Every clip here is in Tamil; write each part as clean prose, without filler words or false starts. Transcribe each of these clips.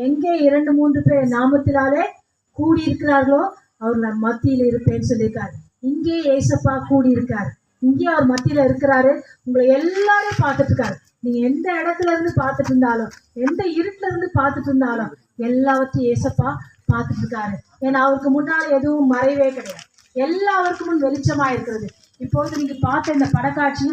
எங்கே 2-3 பேர் நாமத்தினாலே கூடியிருக்கிறார்களோ அவர் நம் மத்தியில் இருப்பேன்னு சொல்லியிருக்காரு. இங்கே ஏசப்பா கூடியிருக்காரு, இங்கே அவர் மத்தியில இருக்கிறாரு. உங்களை எல்லாரும் பார்த்துட்டு இருக்காரு. நீங்க எந்த இடத்துல இருந்து பார்த்துட்டு இருந்தாலும், எந்த இருட்டுல இருந்து பார்த்துட்டு இருந்தாலும் எல்லாவற்றையும் ஏசப்பா பார்த்துட்டு இருக்காரு. ஏன்னா அவருக்கு முன்னால் எதுவும் மறைவே கிடையாது, எல்லாருக்கும் முன் வெளிச்சமா இருக்கிறது. இப்போது நீங்க பார்த்த இந்த படக்காட்சி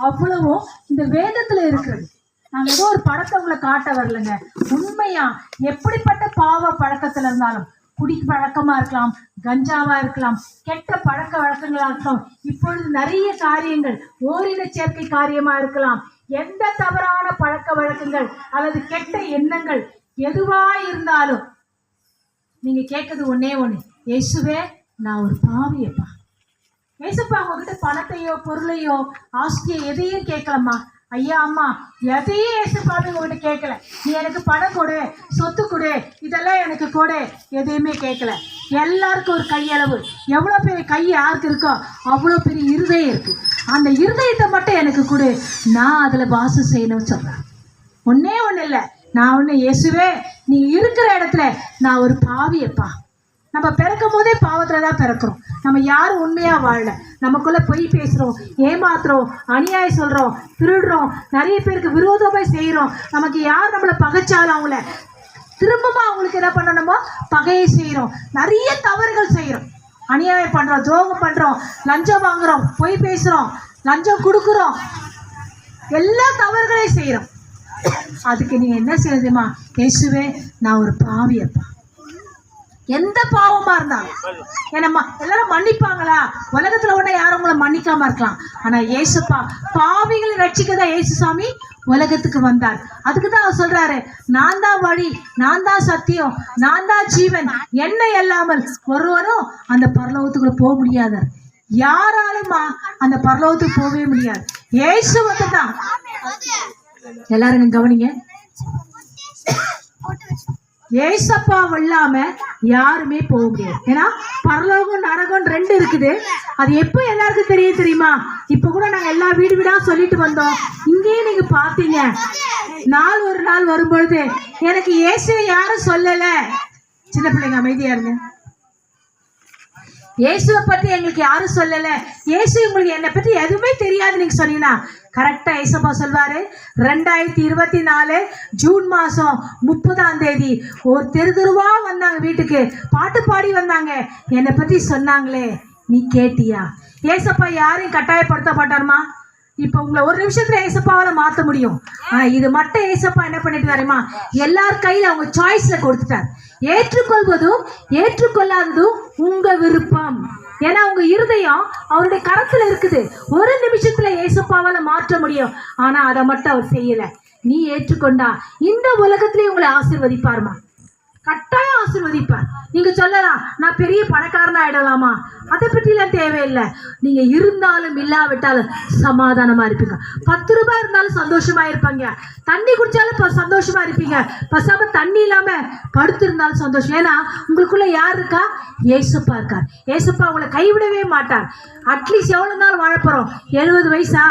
அவ்வளவும் இந்த வேதத்துல இருக்கிறது. நாங்க ஏதோ ஒரு படத்தை உங்களை காட்ட வரலங்க. உண்மையா எப்படிப்பட்ட பாவ பழக்கத்துல இருந்தாலும், குடி பழக்கமா இருக்கலாம், கஞ்சாவா இருக்கலாம், கெட்ட பழக்க வழக்கங்களா இருக்கலாம், இப்பொழுது நிறைய காரியங்கள் ஓரின சேர்க்கை காரியமா இருக்கலாம், எந்த தவறான பழக்க வழக்கங்கள் அல்லது கெட்ட எண்ணங்கள் எதுவா இருந்தாலும் நீங்க கேட்கறது ஒன்னே ஒண்ணு, இயேசுவே நான் ஒரு பாவியப்பா. ஏசப்பா உங்ககிட்ட பணத்தையோ பொருளையோ ஆஸ்தியோ எதையும் கேட்கலாமா? ஐயா அம்மா எதையும் ஏசப்பாவே உங்ககிட்ட கேட்கல. நீ எனக்கு பணம் கொடு, சொத்து கொடு, இதெல்லாம் எனக்கு கொடு, எதையுமே கேட்கல. எல்லாருக்கும் ஒரு கையளவு, எவ்வளோ பெரிய கை யாருக்கு இருக்கோ அவ்வளோ பெரிய இருதயம் இருக்கு. அந்த இருதயத்தை மட்டும் எனக்கு கொடு, நான் அதில் வாசம் செய்யணும்னு சொல்கிறேன். ஒன்னே ஒன்று இல்லை, நான் ஒன்று இயேசுவே நீ இருக்கிற இடத்துல நான் ஒரு பாவியப்பா. நம்ம பிறக்கும் போதே பாவத்தில் தான் பிறக்கிறோம். நம்ம யாரும் உண்மையாக வாழல, நமக்குள்ளே பொய் பேசுகிறோம், ஏமாத்துறோம், அநியாயம் சொல்கிறோம், திருடுறோம், நிறைய பேருக்கு விரோதமாக செய்கிறோம். நமக்கு யார் நம்மளை பகைச்சாலும் அவங்கள திரும்பமா அவங்களுக்கு என்ன பண்ணணுமோ பகையை செய்கிறோம். நிறைய தவறுகள் செய்கிறோம், அநியாயம் பண்ணுறோம், துரோகம் பண்ணுறோம், லஞ்சம் வாங்குகிறோம், பொய் பேசுகிறோம், லஞ்சம் கொடுக்குறோம், எல்லா தவறுகளையும் செய்கிறோம். அதுக்கு நீங்கள் என்ன செய்யுதுமா? இயேசுவே நான் ஒரு பாவியப்பா. எந்த பாவமா இருந்தாலும் என்னம்மா எல்லாரும் மன்னிப்பாங்களா? உலகத்துல ஒண்ணு யாரும் உங்களை மன்னிக்காம இருக்கலாம், ஆனா ஏசப்பா பாவிகளை ரட்சிக்கதான் ஏசுசாமி உலகத்துக்கு வந்தார். அதுக்கு தான் அவர் சொல்றாரு, நான் தான் வழி, நான் தான் சத்தியம், நான் தான் ஜீவன், என்னை இல்லாமல் ஒருவரும் அந்த பரலோகத்துக்குள்ள போக முடியாது. யாராலுமா அந்த பரலோகத்துக்கு போகவே முடியாது. ஏசு வந்துதான். எல்லாரும் கவனிங்க, ஏசப்பா இல்லாம யாருமே போக முடியாது. ஏன்னா பரலோகம் நரகம் 2 இருக்குது. அது எப்போ எல்லாருக்கும் தெரியுமா? இப்ப கூட நாங்க எல்லா வீடு வீடா சொல்லிட்டு வந்தோம். இங்கேயே நீங்க பாத்தீங்க, நாள் ஒரு நாள் வரும்பொழுது எனக்கு இயேசு யாரும் சொல்லல. சின்ன பிள்ளைங்க அமைதியா இருங்க. இயேசுவை பற்றி எங்களுக்கு யாரும் சொல்லல, இயேசு உங்களுக்கு என்னை பற்றி எதுவுமே தெரியாது நீங்க சொன்னீங்கன்னா கரெக்டா ஏசப்பா சொல்வாரு. 2024 ஜூன் மாசம் 30ஆம் தேதி ஒரு தெருவா வந்தாங்க, வீட்டுக்கு பாட்டு பாடி வந்தாங்க, என்னை பற்றி சொன்னாங்களே, நீ கேட்டியா? ஏசப்பா யாரையும் கட்டாயப்படுத்த மாட்டாருமா. இப்போ உங்களை ஒரு நிமிஷத்துல ஏசப்பாவால மாற்ற முடியும். ஆனா இது மட்டும் ஏசப்பா என்ன பண்ணிட்டு தெரியுமா? எல்லார் கையில அவங்க சாய்ஸ்ல கொடுத்துட்டார். ஏற்றுக்கொள்வதும் ஏற்றுக்கொள்ளாததும் உங்க விருப்பம். ஏன்னா உங்க இருதயம் அவருடைய கரத்துல இருக்குது. ஒரு நிமிஷத்துல ஏசப்பாவால மாற்ற முடியும், ஆனா அதை மட்டும் அவர் செய்யல. நீ ஏற்றுக்கொண்டா இந்த உலகத்திலேயே உங்களை ஆசீர்வதிப்பாருமா, கட்டாயம் ஆசீர்வதிப்பார். நீங்க சொல்லலாம் நான் பெரிய பணக்காரனா ஆயிடலாமா? அதை பற்றிலாம் தேவையில்லை. நீங்க இருந்தாலும் இல்லாவிட்டாலும் சமாதானமா இருப்பீங்க. 10 ரூபாய் இருந்தாலும் சந்தோஷமா இருப்பாங்க. தண்ணி குடிச்சாலும் சந்தோஷமா இருப்பீங்க. பசாம தண்ணி இல்லாம படுத்திருந்தாலும் சந்தோஷம். ஏன்னா உங்களுக்குள்ள யார் இருக்கா? ஏசப்பா இருக்கார். ஏசப்பா உங்களை கைவிடவே மாட்டார். அட்லீஸ்ட் எவ்வளவு நாள் வாழ போறோம்? 70 வயசா?